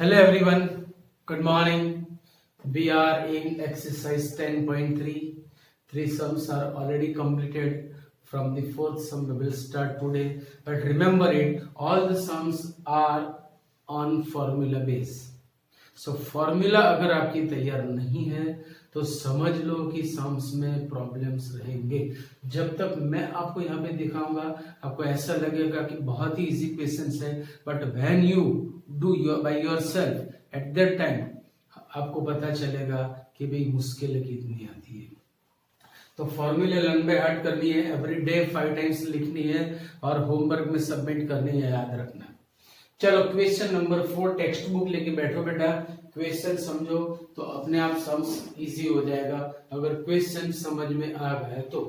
Hello everyone, good morning. We are in exercise 10.3. Three sums are already completed. From the fourth sum we will start today. But remember it, all the sums are on formula base. So formula अगर आपकी तैयार नहीं है तो समझ लो कि sums में problems रहेंगे। जब तक मैं आपको यहाँ पे दिखाऊंगा आपको ऐसा लगेगा कि बहुत ही इजी क्वेश्चंस है, but when you do by yourself at that time आपको पता चलेगा कि भाई मुश्किल कितनी आती है। तो फॉर्मूले लर्न बाय हार्ट करनी है, एवरी डे 5 टाइम्स लिखनी है और होमवर्क में सबमिट करनी है, याद रखना। चलो क्वेश्चन नंबर 4 टेक्स्ट बुक लेके बैठो बेटा, क्वेश्चन समझो तो अपने आप सम्स इजी हो जाएगा अगर क्वेश्चन समझ में आ गया तो।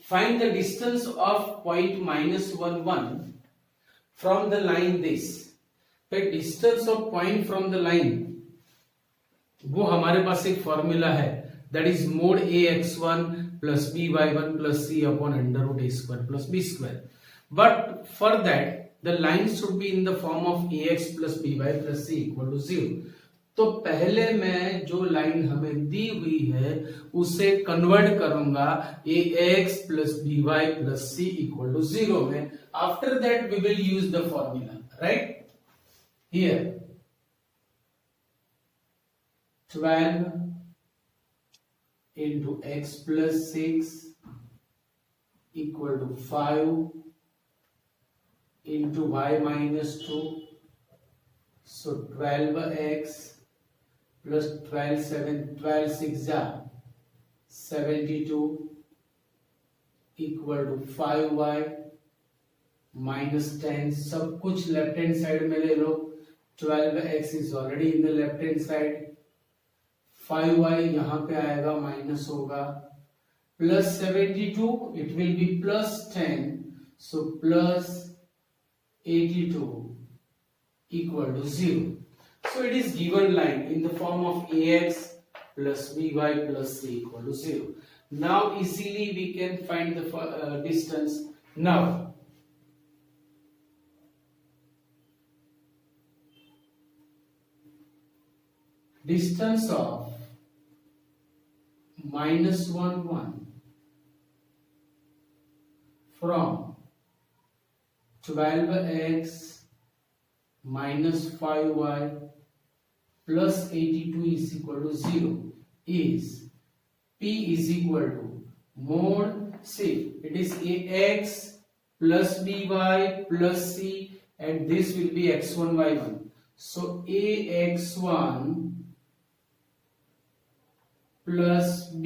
Find the distance of point -1 from the line this. तो distance of point from the line वो हमारे पास एक फॉर्मूला है, that is mod ax1 plus by1 plus c upon √a² plus b²। But for that the line should be in the form of ax plus by plus c equal to 0। तो पहले मैं जो line हमें दी हुई है उसे convert करूंगा ax plus by plus c equal to 0 में। After that we will use the formula, right. Here 12 into x plus 6 equal to 5 into y minus 2, so 12x plus 12 6 72 equal to 5y minus 10। सब कुछ left hand side में ले लो, 12x is already in the left hand side, 5y यहाँ पे आएगा minus होगा, plus 72 it will be plus 10, so plus 82 equal to 0। So it is given line in the form of ax plus by plus c equal to 0। Now easily we can find the distance। Now distance of -1 1 from 12x minus 5y plus 82 is equal to 0 is p is equal to mod, see it is ax plus by plus c and this will be x1 y1, so ax1 plus b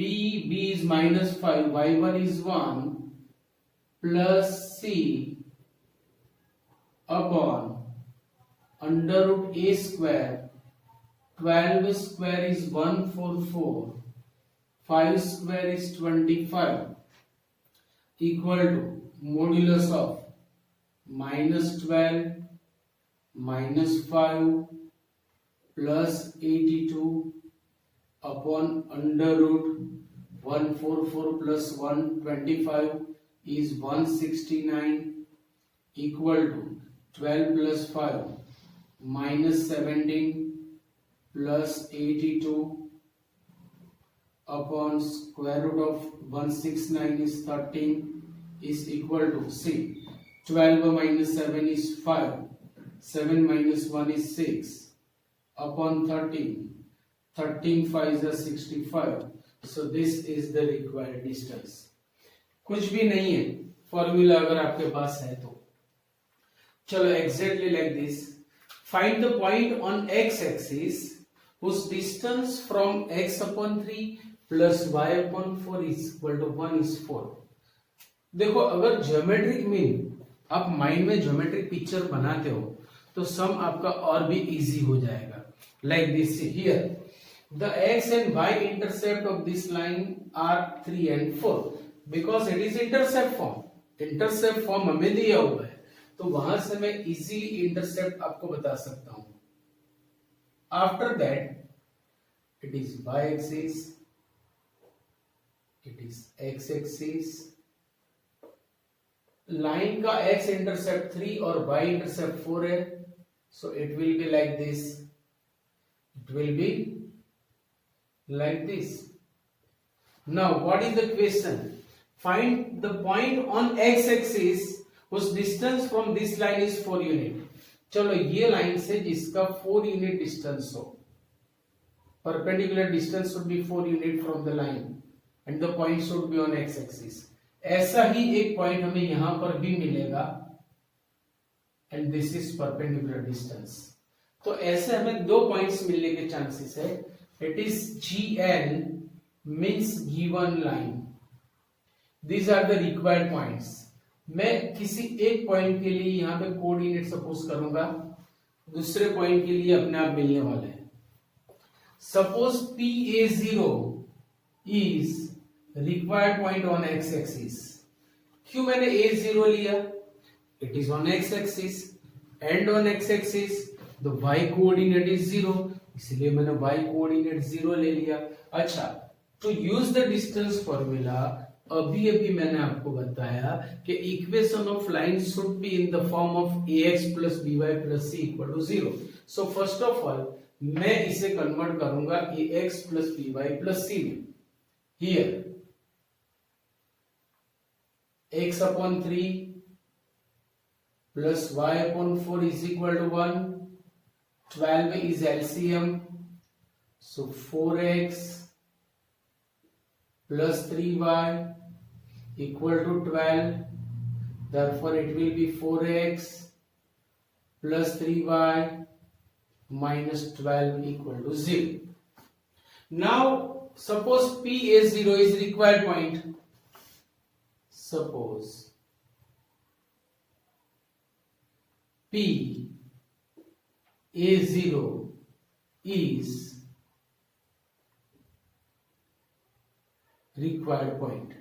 is minus 5, y1 is 1 plus c upon under root a square, 12 square is 144, 5 square is 25 equal to modulus of -12 minus 5 plus 82 upon under root 144 plus 125 is 169 equal to 12 plus 5 minus 17 plus 82 upon square root of 169 is 13 is equal to, see 12 minus 7 is 5, 7 minus 1 is 6 upon 13, 13 5 is 65, so this is the required distance। कुछ भी नहीं है, formula अगर आपके पास है तो चलो exactly like this। Find the point on x axis whose distance from x upon 3 plus y upon 4 is equal to 1 is 4। देखो अगर ज्योमेट्रिक मीन आप माइंड में ज्योमेट्रिक पिक्चर बनाते हो तो सम आपका और भी इजी हो जाएगा। Like this here the x and y intercept of this line are 3 and 4 because it is intercept form। Intercept form हमें दिया हुआ है तो वहां से मैं इजीली इंटरसेप्ट आपको बता सकता हूं। After that it is y axis, it is x axis, line का x इंटरसेप्ट 3 और y इंटरसेप्ट 4 है, So it will be like this. It will be like this. Now what is the question? Find the point on x-axis whose distance from this line is 4 unit. चलो ये line से जिसका 4 unit distance हो, perpendicular distance should be 4 unit from the line and the point should be on x-axis. ऐसा ही एक point हमें यहां पर भी मिलेगा and this is perpendicular distance. तो ऐसे हमें दो पॉइंट्स मिलने के चांसेस है. It is GN means given line. These are the required points. मैं किसी एक पॉइंट के लिए यहां पे कोऑर्डिनेट सपोज करूंगा, दूसरे पॉइंट के लिए अपने आप मिलने वाले हैं. Suppose PA0 is required point on x-axis. क्यों मैंने A0 लिया? It is on x-axis and on x-axis the y coordinate is 0, इसलिए मैंने y coordinate 0 ले लिया. अच्छा, to use the distance formula, अभी मैंने आपको बताया कि equation of line should be in the form of ax plus by plus c equal to 0. So first of all मैं इसे कन्वर्ट करूंगा ax plus by plus c में. Here x upon 3 plus y upon 4 is equal to 1. 12 is LCM, so 4x plus 3y equal to 12. Therefore it will be 4x plus 3y minus 12 equal to 0. Now suppose PA0 is required point. Suppose PA0 is required point.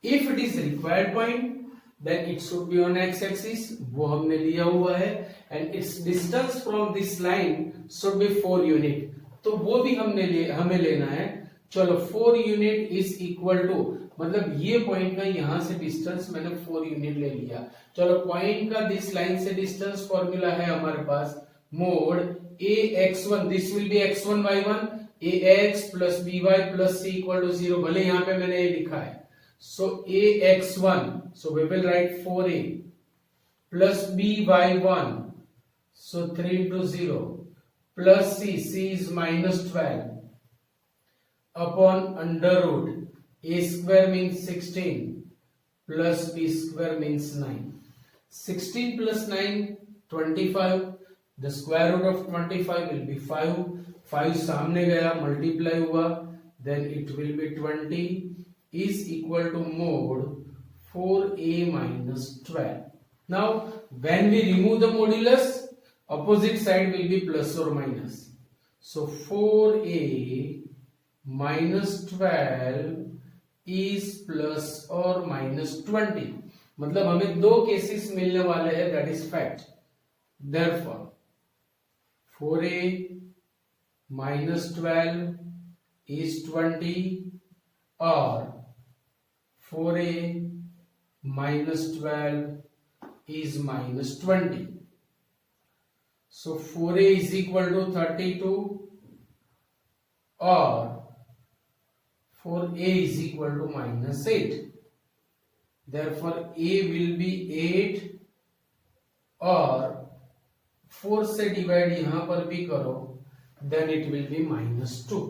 If it is required point, then it should be on x-axis. वो हमने लिया हुआ है. And its distance from this line should be 4 unit. तो वो भी हमें लेना है. चलो 4 unit is equal to, मतलब ये पॉइंट का यहां से डिस्टेंस मैंने 4 यूनिट ले लिया. चलो पॉइंट का दिस लाइन से डिस्टेंस फॉर्मूला है हमारे पास mod ax1, this will be x1 y1, ax plus by plus c equal to 0. भले यहां पे मैंने ये लिखा है. So ax1, so we will write 4a plus by1, so 3 into 0 plus c is minus 12 upon under root a square means 16 plus b square means 9. 16 plus 9 25. The square root of 25 will be 5. 5 सामने गया, multiply हुआ, then it will be 20 is equal to mod 4a minus 12. Now when we remove the modulus, opposite side will be plus or minus. So 4a minus 12 is plus or minus 20. मतलब हमें दो cases मिलने वाले हैं, that is fact. Therefore 4a minus 12 is 20 or 4a minus 12 is minus 20. So 4a is equal to 32 or 4a is equal to minus 8. Therefore a will be 8 और 4 से divide यहां पर भी करो, then it will be minus 2.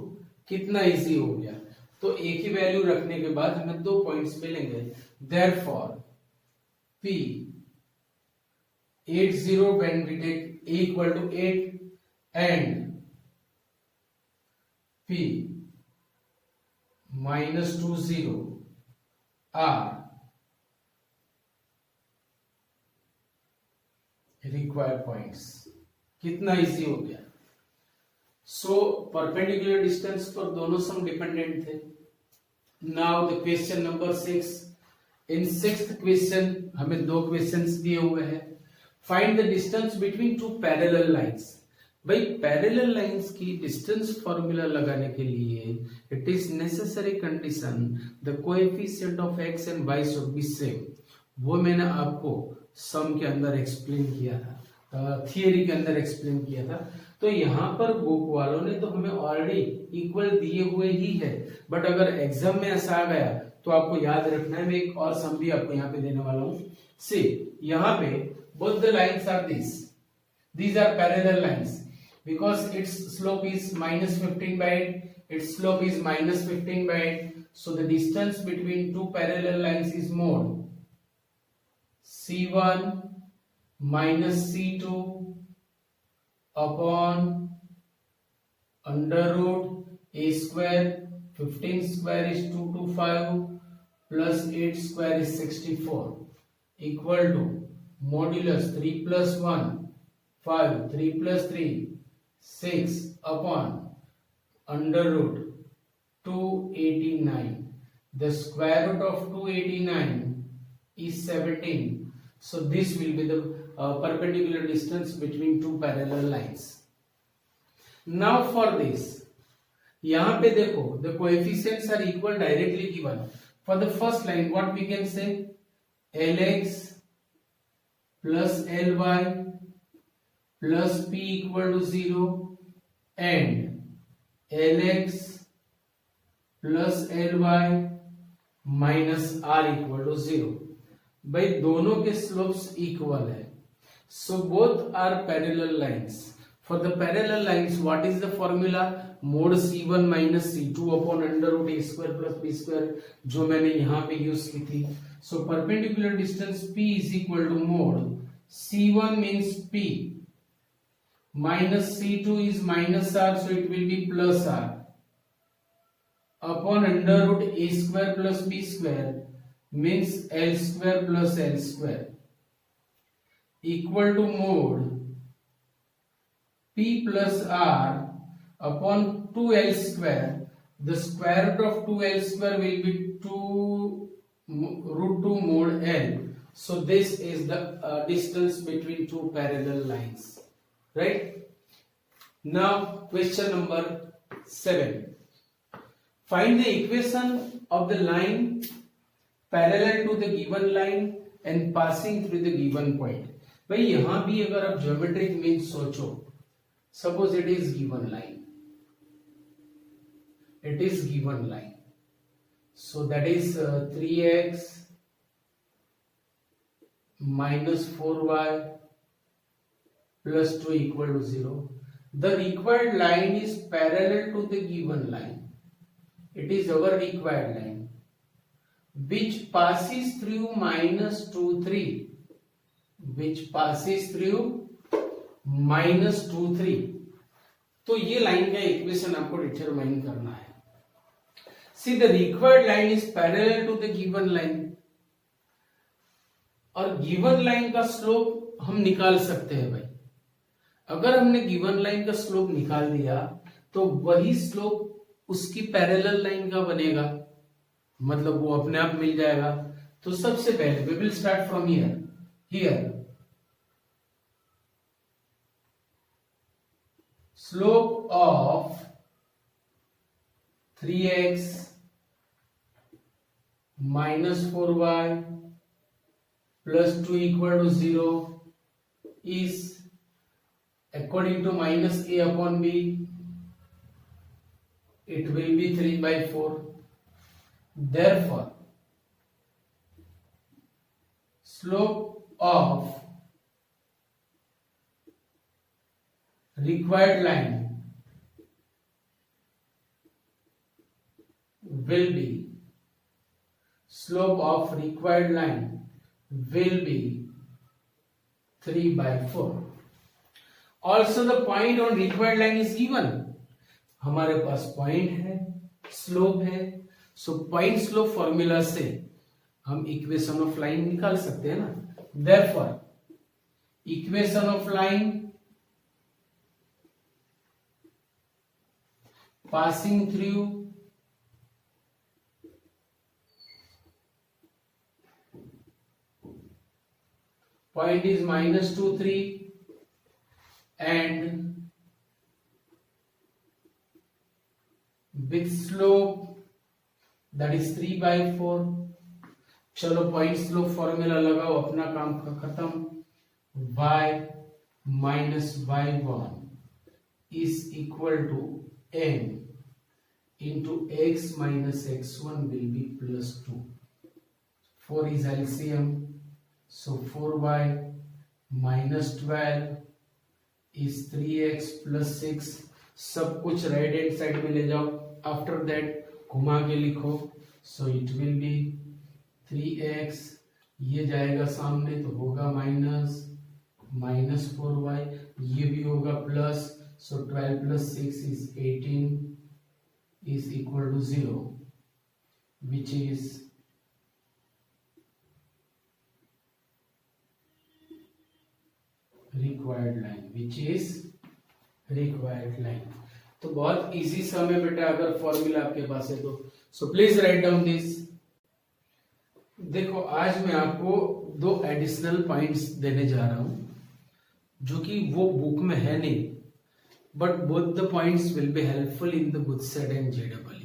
कितना easy हो गया. तो एक ही वैल्यू रखने के बाद हमें दो पॉइंट्स मिलेंगे. Therefore P 80 when we take a equal to 8 and P minus 20 are required points. कितना इजी हो गया. सो परपेंडिकुलर डिस्टेंस पर दोनों सम डिपेंडेंट थे. Now the question number 6. In 6th question हमें दो क्वेश्चंस दिए हुए हैं. Find the distance between two parallel lines. भाई पैरेलल लाइंस की डिस्टेंस फॉर्मूला लगाने के लिए it is necessary condition the coefficient of x and y should be same. वो मैंने आपको सम के अंदर एक्सप्लेन किया था. थियरी के अंदर एक्सप्लेन किया था। तो यहाँ पर बुक वालों ने तो हमें ऑलरेडी इक्वल दिए हुए ही है, बट अगर एग्जाम में ऐसा आ गया तो आपको याद रखना है। मैं एक और सम भी आपको यहाँ पे देने वाला हूँ। सी यहाँ पे both the lines are these are parallel lines because its slope is minus 15 by 8, its slope is minus 15 by 8, so the distance between two parallel lines is mod c1 minus c2 upon under root a square, 15 square is 225 plus 8 square is 64 equal to modulus 3 plus 1 5, 3 plus 3 6 upon under root 289. The square root of 289 is 17. So this will be the perpendicular distance between two parallel lines. Now for this, यहाँ पे देखो the coefficients are equal directly given. For the first line, what we can say? Lx plus Ly plus p equal to 0 and Lx plus Ly minus r equal to 0. भाई दोनों के slopes equal है, so both are parallel lines. For the parallel lines, what is the formula? Mod c1 minus c2 upon under root a square plus b square, जो मैंने यहाँ पे use की थी. So perpendicular distance p is equal to mod c1 means p minus c2 is minus r, so it will be plus r upon under root a square plus b square means l square plus l square equal to mod p plus r upon 2l square. The square root of 2l square will be 2 root 2 mod l. So this is the distance between two parallel lines. Right? Now question number 7. Find the equation of the line parallel to the given line and passing through the given point. भाई यहां भी अगर आप geometric mean सोचो, suppose it is given line, so that is 3x minus 4y plus 2 equal to 0. The required line is parallel to the given line. It is our required line which passes through minus 2 3, तो ये line का equation आपको determine करना है. See, the required line is parallel to the given line, और given line का slope हम निकाल सकते हैं भाई. अगर हमने गिवन लाइन का स्लोप निकाल दिया तो वही स्लोप उसकी पैरेलल लाइन का बनेगा, मतलब वो अपने आप मिल जाएगा. तो सबसे पहले we will start from here slope of 3x minus 4y plus 2 equal to 0 is according to minus a upon b, it will be 3 by 4. Therefore, slope of required line will be slope of required line will be 3 by 4. Also the point on required line is given. हमारे पास point है, slope है, so point slope formula से हम equation of line निकाल सकते हैं ना. Therefore, equation of line passing through point is minus 2 3 and with slope that is 3 by 4. चलो पॉइंट स्लोप फॉर्मूला लगाओ, अपना काम खत्म. y minus y1 is equal to m into x minus x1 will be plus 2. 4 is LCM, so 4y minus 12 is 3x plus 6. सब कुछ right hand side में ले जाओ. आफ्टर दैट घुमा के लिखो. So it will be 3x, ये जाएगा सामने तो होगा माइनस 4y, ये भी होगा plus. So 12 plus 6 is 18 is equal to 0, which is required line. तो बहुत इजी सम है बेटा, अगर फॉर्मूला आपके पास है तो. So please write down this. देखो आज मैं आपको 2 एडिशनल पॉइंट्स देने जा रहा हूं जो कि वो बुक में है नहीं, but both the points will be helpful in the book set and जेडबल.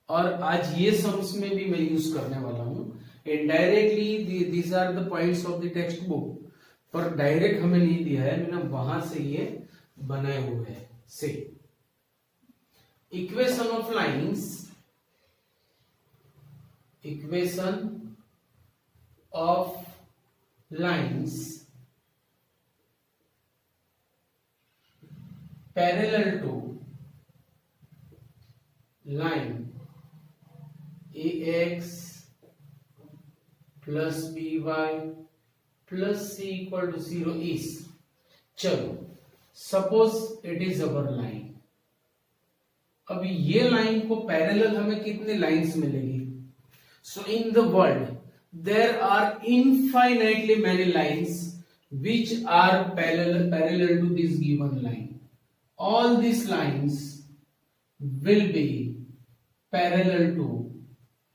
और आज ये सम्स में भी मैं यूज करने वाला हूं. Indirectly these are the points of the textbook, पर डायरेक्ट हमें नहीं दिया है, मैंने वहां से ये बनाए हुए हैं. से equation of lines parallel to line ax plus by plus c equal to 0 is. चलो suppose it is our line. अभी ये लाइन को पैरेलल हमें कितने लाइंस मिलेगी? So in the world there are infinitely many lines which are parallel to this given line. All these lines will be parallel to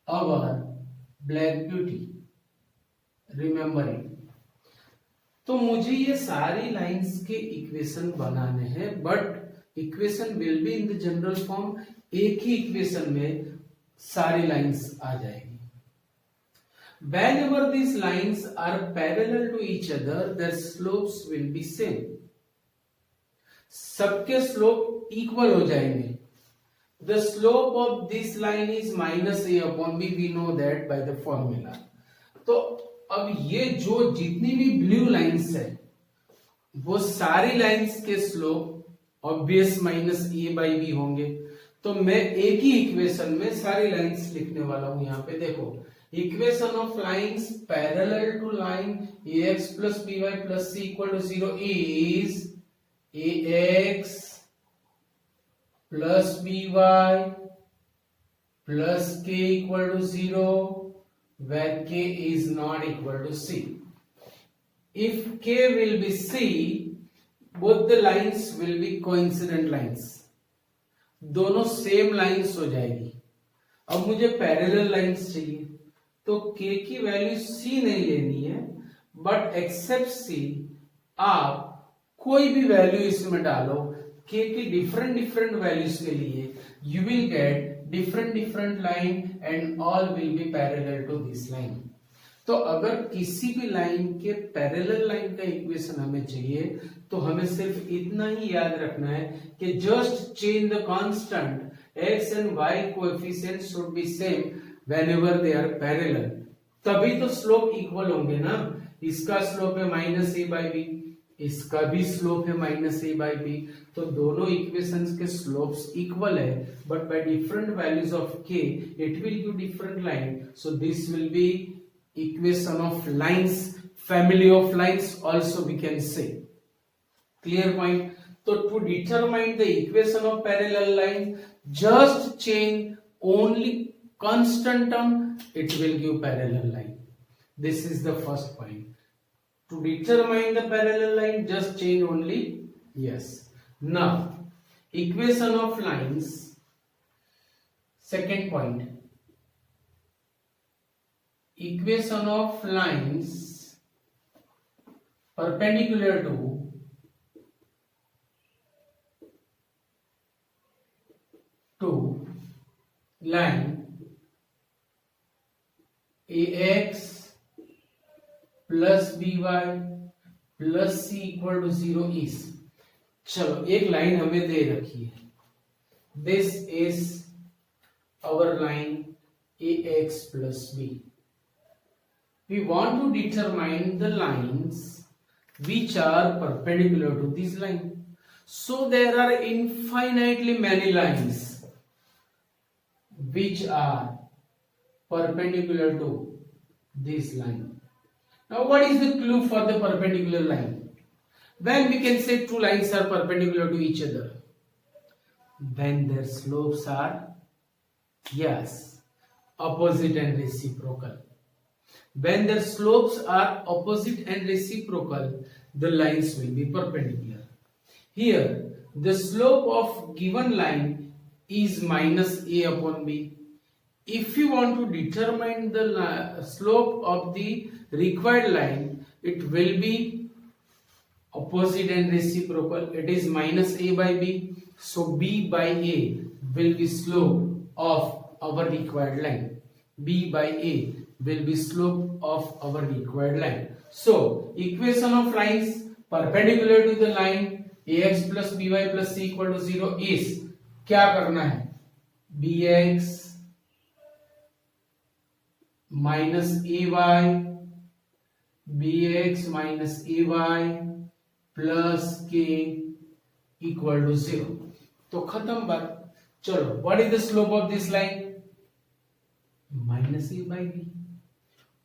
our black beauty. Remember it. तो मुझे ये सारी lines के equation बनाने हैं, but equation will be in the general form. एक ही equation में सारी लाइंस आ जाएगी. Whenever these lines are parallel to each other, their slopes will be same. सबके स्लोप इक्वल हो जाएंगे. The slope of this line is minus a upon b. We know that by the formula. तो अब ये जो जितनी भी blue lines है वो सारी लाइंस के slope obvious minus A by B होंगे. तो मैं एक ही इक्वेशन में सारी लाइंस लिखने वाला हूं. यहाँ पे देखो, equation of lines parallel to line ax plus by plus c equal to 0 is ax plus by plus k equal to 0 where k is not equal to c. If k will be c, both the lines will be coincident lines. दोनों same lines हो जाएगी. अब मुझे parallel lines चाहिए, तो k की value c नहीं लेनी है, बट एक्सेप्ट c आप कोई भी वैल्यू इसमें डालो. k की डिफरेंट वैल्यूज के लिए you will get different line and all will be parallel to this line. तो अगर किसी भी लाइन के पैरेलल लाइन का इक्वेशन हमें चाहिए तो हमें सिर्फ इतना ही याद रखना है कि just change the constant x and y coefficient should be same whenever they are parallel. तभी तो स्लोप इक्वल होंगे ना. इसका स्लोप है माइनस ए बाई बी, इसका भी स्लोप है माइनस ए बाई बी. तो दोनों इक्वेशंस के स्लोप्स इक्वल है, but by different values of k it will give different line. So this will be equation of lines, family of lines also we can say. Clear point. तो to determine the equation of parallel line just change only constant term, it will give parallel line. This is the first point. To determine the parallel line, just change only yes. Now equation of lines, second point, equation of lines perpendicular to line ax plus by plus C equal to 0 is, चलो एक line हमें दे रखी है, this is our line ax plus b. We want to determine the lines which are perpendicular to this line. So there are infinitely many lines which are perpendicular to this line. Now what is the clue for the perpendicular line? When we can say two lines are perpendicular to each other? When their slopes are, yes, opposite and reciprocal. When their slopes are opposite and reciprocal, the lines will be perpendicular. Here, the slope of given line is minus a upon b. If you want to determine the slope of the required line, it will be opposite and reciprocal. It is minus a by b. So b by a will be slope of our required line. B by a will be slope of our required line. So equation of lines perpendicular to the line ax plus by plus c equal to 0 is, क्या करना है, bx minus ay, bx minus ay plus k equal to 0. तो खत्म बात. चलो, what is the slope of this line? Minus a by b.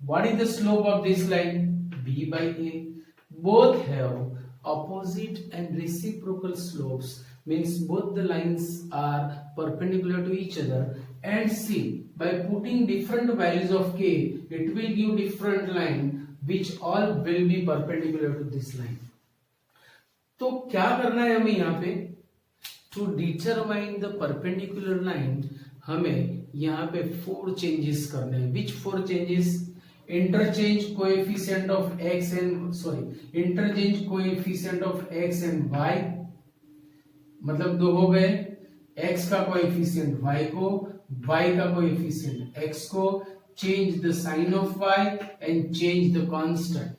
What is the slope of this line? B by a. Both have opposite and reciprocal slopes, means both the lines are perpendicular to each other. And see, by putting different values of k, it will give different line which all will be perpendicular to this line. तो क्या करना है हमें यहाँ पे? To determine the perpendicular line, हमें यहाँ पे 4 changes करने हैं. Which 4 changes? Interchange coefficient of x and interchange coefficient of x and y. मतलब दो हो गए, x का coefficient y को, y का coefficient x को. Change the sign of y and change the constant.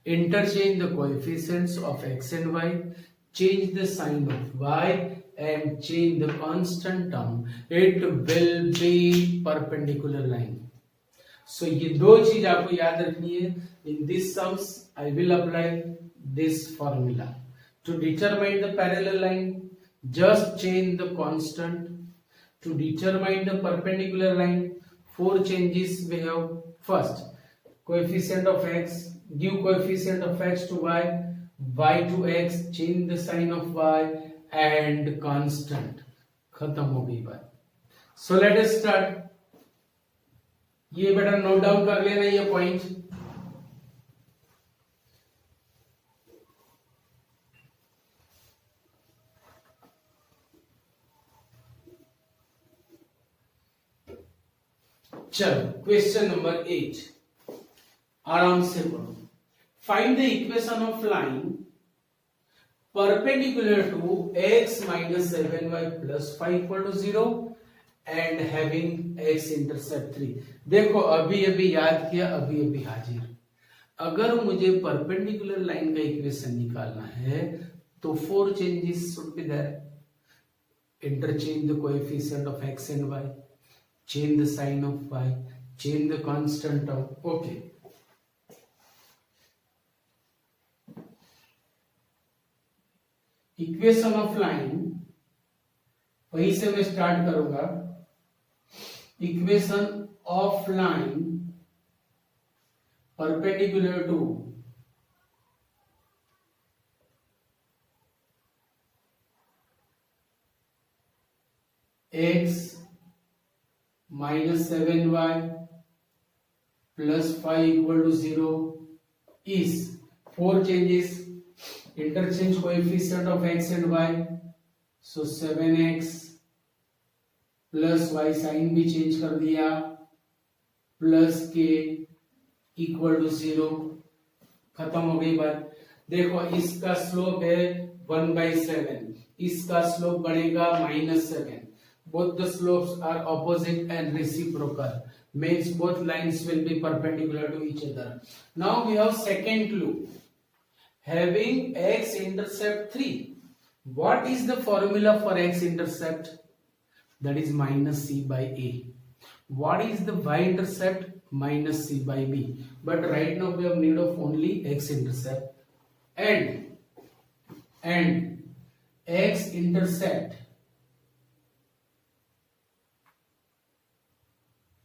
Interchange the coefficients of x and y. Change the sign of y and change the constant term. It will be perpendicular line. So ये दो चीज आपको याद रखनी है. In this sums I will apply this formula to determine the parallel line. Just change the constant. To determine the perpendicular line, 4 changes we have. First, coefficient of x, give coefficient of x to y, y to x, change the sign of y and constant. खत्म हो गई बात. So let us start. ये बेटा note down कर लेना ये point. चलो क्वेश्चन नंबर 8 आराम से पढ़ो. Find the equation of line perpendicular to x minus 7y plus 5 equal to 0 and having x intercept 3. देखो अभी अभी याद किया, अभी अभी हाजिर. अगर मुझे परपेंडिकुलर लाइन का इक्वेशन निकालना है तो 4 changes should be there. Interchange the coefficient of x and y, change the sign of y, change the constant of, okay. Equation of line वहीं से मैं स्टार्ट करूंगा. Equation of line perpendicular to x minus 7y plus 5 equal to 0 is 4 changes. Interchange coefficient of x and y, so 7x plus y sign भी change कर दिया plus k equal to 0. खत्म हो गई बात. देखो इसका स्लोप है 1/7, इसका स्लोप बनेगा -7. both the slopes are opposite and reciprocal, means both lines will be perpendicular to each other. Now we have second clue. having x intercept 3. What is the formula for x intercept? That is minus c by a. What is the y intercept? Minus c by b. But right now we have need of only x intercept, and x intercept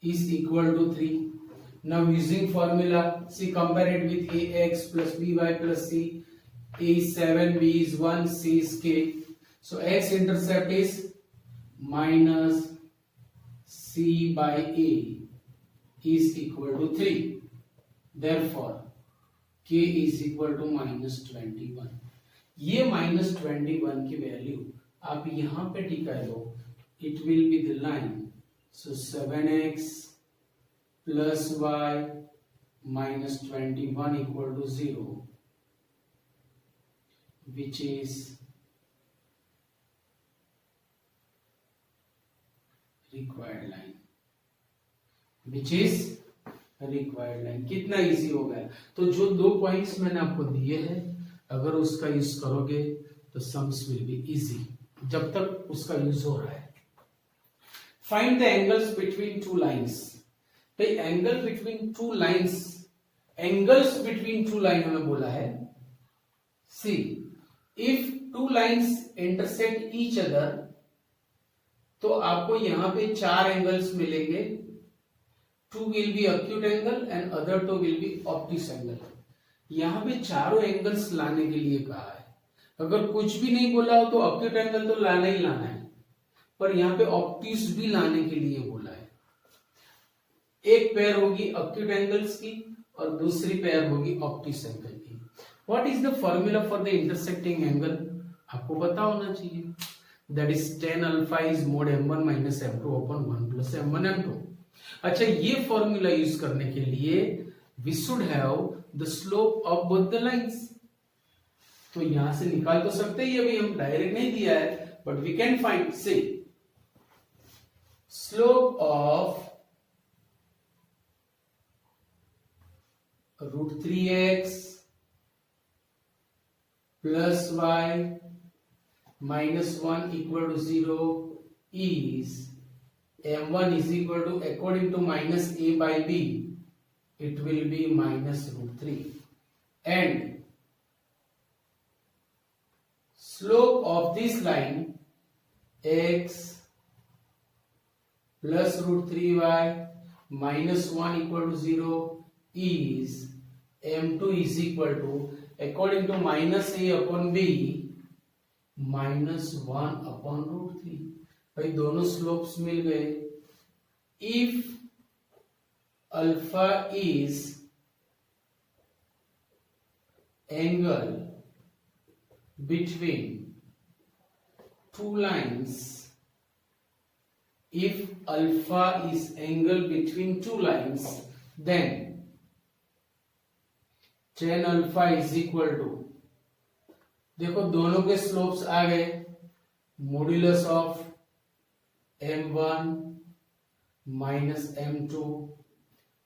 is equal to 3. Now using formula, see, compare it with ax plus by plus c. A is 7, b is 1, c is k. So x intercept is minus c by a is equal to 3. Therefore k is equal to minus 21. ये minus 21 की value आप यहाँ पे टिका दो, it will be the line. So 7x plus y minus 21 equal to 0, which is required line. Which is required line. कितना easy हो गया. तो जो 2 पॉइंट्स मैंने आपको दिए हैं, अगर उसका यूज करोगे तो सम्स विल बी इजी, जब तक उसका यूज हो रहा है. Find the angles between two lines. भाई angle between two lines, angles between two line हमें बोला है. See, if two lines intersect each other, तो आपको यहां पे 4 एंगल्स मिलेंगे. 2 will be acute angle and other 2 will be obtuse angle. यहां पे चारों एंगल्स लाने के लिए कहा है. अगर कुछ भी नहीं बोला हो तो acute angle तो लाना ही लाना है, पर यहां पे obtuse भी लाने के लिए बोला है. एक पेयर होगी acute angles की और दूसरी पेयर होगी obtuse angle की. What is the formula for the intersecting angle? आपको पता होना चाहिए. That is tan alpha is mod m1 minus m2 upon 1 plus m1 m2. अच्छा, ये फॉर्मूला यूज करने के लिए we should have the slope of both the lines. तो यहां से निकाल तो सकते हैं, अभी हम डायरेक्ट नहीं दिया है, बट वी कैन फाइंड. से slope of √3x plus y minus 1 equal to 0 is m1 is equal to, according to minus a by b, it will be minus √3, and slope of this line x plus √3y minus 1 equal to 0 is m2 is equal to, according to minus a upon b, minus 1 upon √3. भाई दोनों slopes मिल गए. If alpha is angle between two lines, if alpha is angle between two lines, then tan alpha is equal to, देखो दोनों के slopes आ गए, modulus of m1 minus m2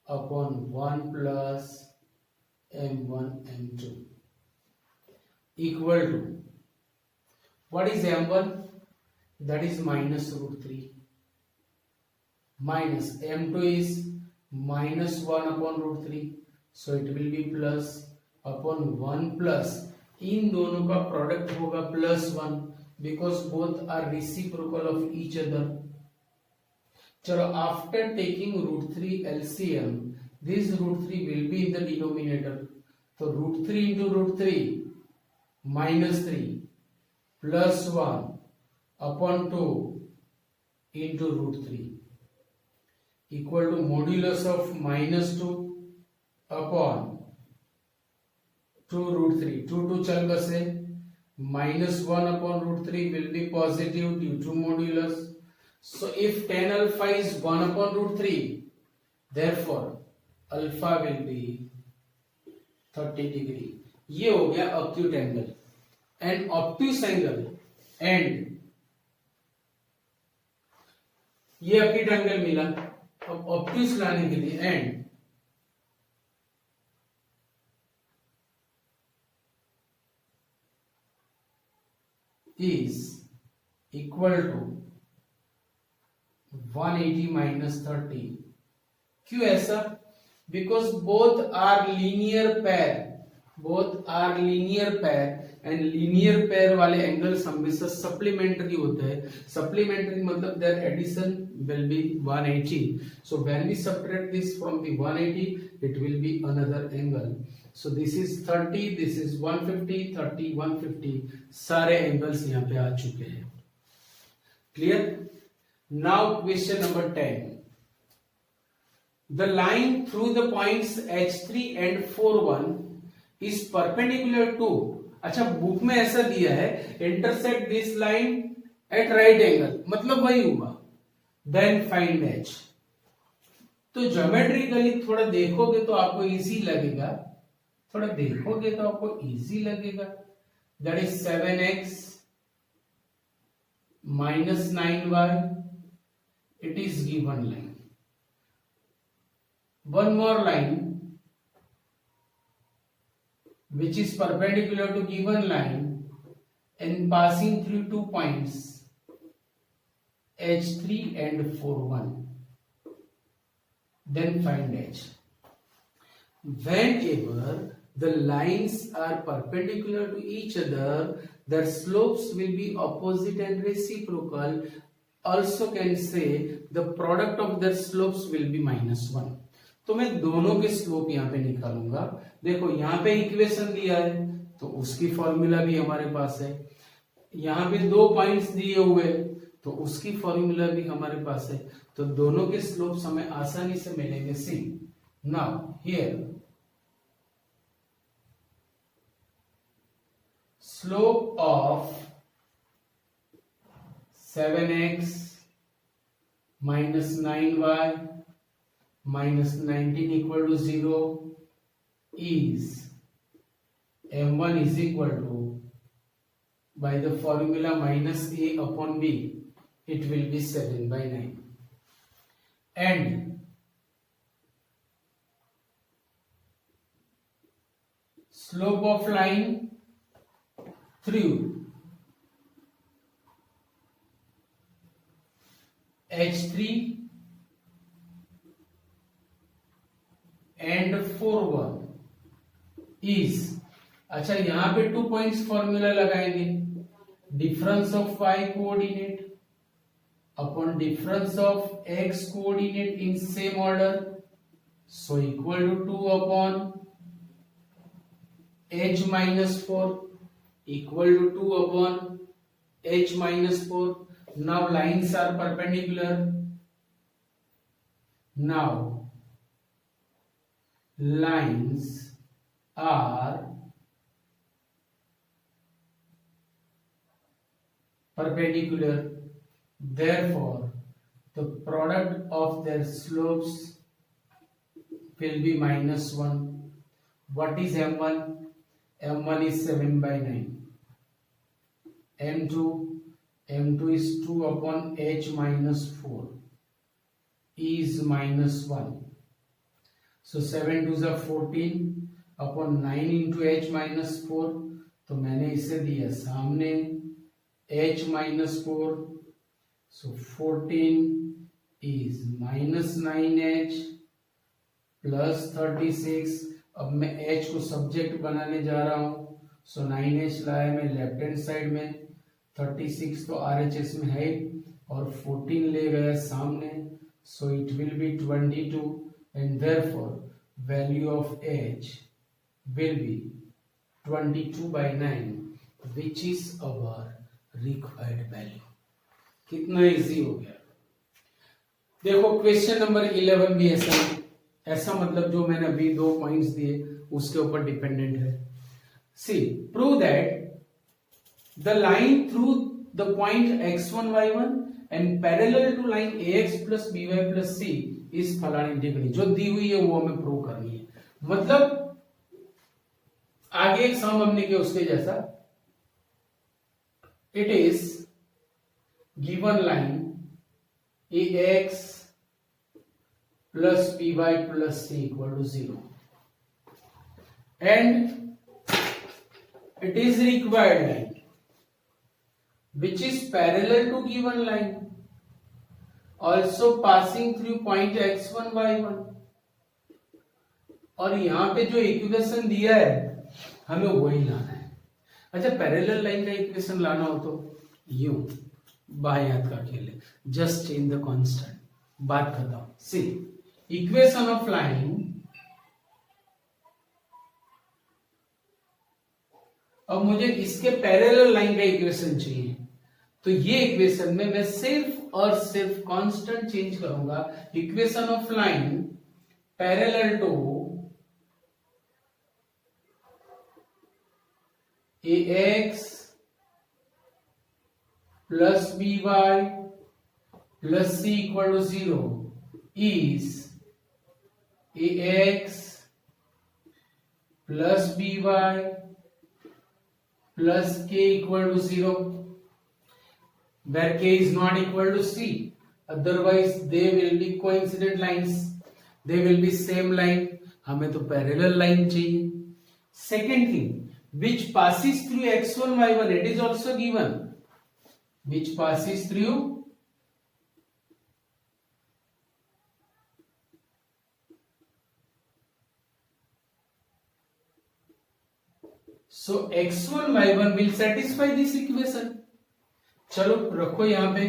upon 1 plus m1 m2 equal to, what is m1? That is minus √3, minus m2 is minus 1 upon √3, so it will be plus upon 1 plus, इन दोनों का product होगा +1 because both are reciprocal of each other. चलो, after taking √3 LCM, this √3 will be in the denominator. तो √3 into √3 minus 3 plus 1 upon 2 into √3 equal to modulus of minus 2 upon 2 √3. 2 चल बसे, minus 1 upon √3 will be positive due to modulus. So if tan alpha is 1 upon √3, therefore alpha will be 30 degree. ये हो गया acute angle and obtuse angle, and ये acute angle मिला. अब obtuse लाने के लिए, and is equal to 180 minus 30. क्यों ऐसा? Because both are linear pair and linear pair वाले angles हमेशा supplementary होते हैं. Supplementary मतलब their addition will be 180. So when we subtract this from the 180, it will be another angle. So this is 30, this is 150, 30, 150. सारे angles यहाँ पे आ चुके हैं. Clear? Now question number 10. The line through the points H3 and 41 is perpendicular to, अच्छा book में ऐसा दिया है intersect this line at right angle, मतलब वही हुआ. Then find H. तो ज्योमेट्रिकली थोड़ा देखोगे तो आपको इजी लगेगा, that is 7x minus 9y. It is given line. One more line which is perpendicular to given line and passing through 2 points H3 and 41. Then find H. Whenever the lines are perpendicular to each other, their slopes will be opposite and reciprocal. Also can say the product of their slopes will be -1. तो मैं दोनों के slope यहाँ पे निकालूंगा. देखो यहाँ पे इक्वेशन दिया है तो उसकी फॉर्मूला भी हमारे पास है. यहाँ पे 2 पॉइंट्स दिए हुए तो उसकी फॉर्मूला भी हमारे पास है. तो दोनों के स्लोप्स हमें आसानी से मिलेंगे. See now here slope of 7x minus 9y minus 19 equal to 0 is m1 is equal to, by the formula minus a upon b, it will be 7 by 9. And slope of line through H3 and 41 is, अच्छा यहां पे 2 points formula लगाएंगे. Difference of y coordinate upon difference of x coordinate in same order, so equal to 2 upon h minus 4 equal to 2 upon h minus 4. Now lines are perpendicular. Now lines are perpendicular, therefore the product of their slopes will be -1. What is m1? m1 is 7 by 9. m2 is 2 upon h minus 4 is -1. So 7 2s are 14 upon 9 into h minus 4. तो मैंने इसे दिया सामने h minus 4. So 14 is minus 9h plus 36. अब मैं h को subject बनाने जा रहा हूं. सो 9h लाया मैं लेफ्ट हैंड साइड में, 36 तो RHS में है और 14 ले गया सामने. So it will be 22 and therefore value of h will be 22 by 9, which is our required value. कितना इजी हो गया. देखो क्वेश्चन नंबर 11 भी ऐसा मतलब जो मैंने अभी 2 पॉइंट्स दिए उसके ऊपर डिपेंडेंट है. See prove that the line through the point x1 y1 and parallel to line ax plus by plus c इस फलानी डिग्री जो दी हुई है वो हमें प्रूव करनी है. मतलब आगे एक सम हमने किया उसके जैसा. It is given line ax plus by plus c equal to 0 and it is required line. which is parallel to given line also passing through point x1 y1। और यहां पे जो इक्वेशन दिया है हमें वही लाना है। अच्छा, पैरेलल लाइन का इक्वेशन लाना हो तो यूं बाएं हाथ का खेल है, जस्ट चेंज द कांस्टेंट, बात खत्म। सी इक्वेशन ऑफ लाइन, अब मुझे इसके पैरेलल लाइन का इक्वेशन चाहिए, तो ये इक्वेशन में मैं सिर्फ और सिर्फ कांस्टेंट चेंज करूंगा। Equation of line parallel to ax plus by plus c equal to 0 is ax plus by plus k equal to 0, where k is not equal to c, otherwise they will be coincident lines, they will be same line। हमें तो parallel line चाहिए। Second thing, which passes through x1 y1, it is also given, which passes through so x1 y1 will satisfy this equation। चलो रखो यहां पे,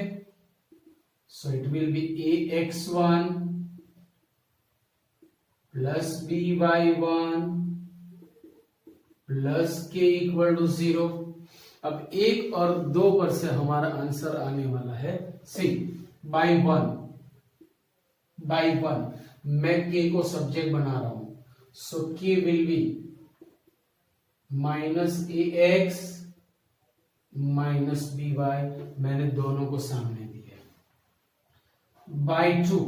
so it will be ax1 plus by1 plus के equal to 0। अब 1 और 2 पर से हमारा आंसर आने वाला है सी बाई वन। मैं के को सब्जेक्ट बना रहा हूं, so K will be minus A X minus B Y, मैंने दोनों को सामने दिया। बाई 2,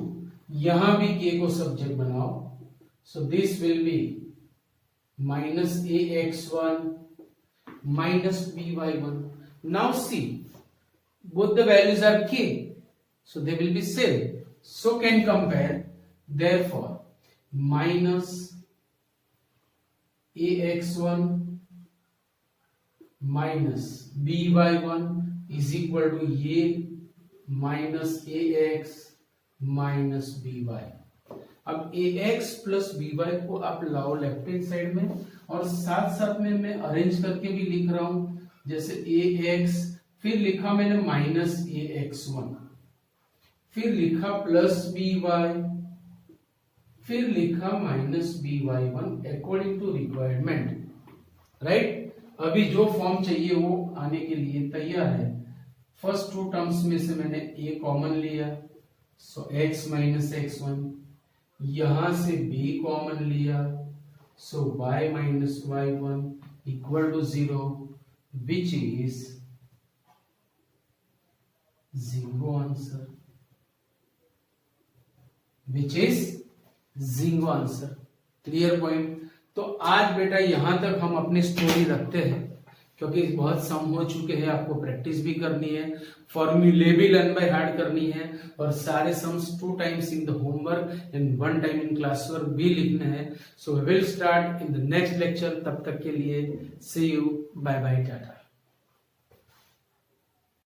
यहां भी के को सब्जेक्ट बनाओ, सो this will B minus ax1 minus by1। Now see, both the values are k, so they will be same, so can compare, therefore minus ax1 minus by1 is equal to a minus ax minus by। अब ax plus by को आप लाओ left hand side में, और साथ साथ में मैं अरेंज करके भी लिख रहा हूं, जैसे ax, फिर लिखा मैंने माइनस ax1, फिर लिखा प्लस by, फिर लिखा minus by1 according to requirement, right. अभी जो फॉर्म चाहिए वो आने के लिए तैयार है। फर्स्ट 2 टर्म्स में से मैंने a कॉमन लिया, सो x माइनस x1, यहां से b कॉमन लिया, so y minus y1 equal to 0, which is 0 answer, which is 0 answer. Clear point. तो आज बेटा यहां तक हम अपनी स्टोरी रखते हैं, क्योंकि बहुत सम हो चुके हैं, आपको प्रैक्टिस भी करनी है, फॉर्मूले भी लर्न बाय हार्ट करनी है, और सारे sums 2 times in the homework and 1 time in class work भी लिखने हैं। So we will start in the next lecture. तब तक के लिए see you, bye bye, Tata.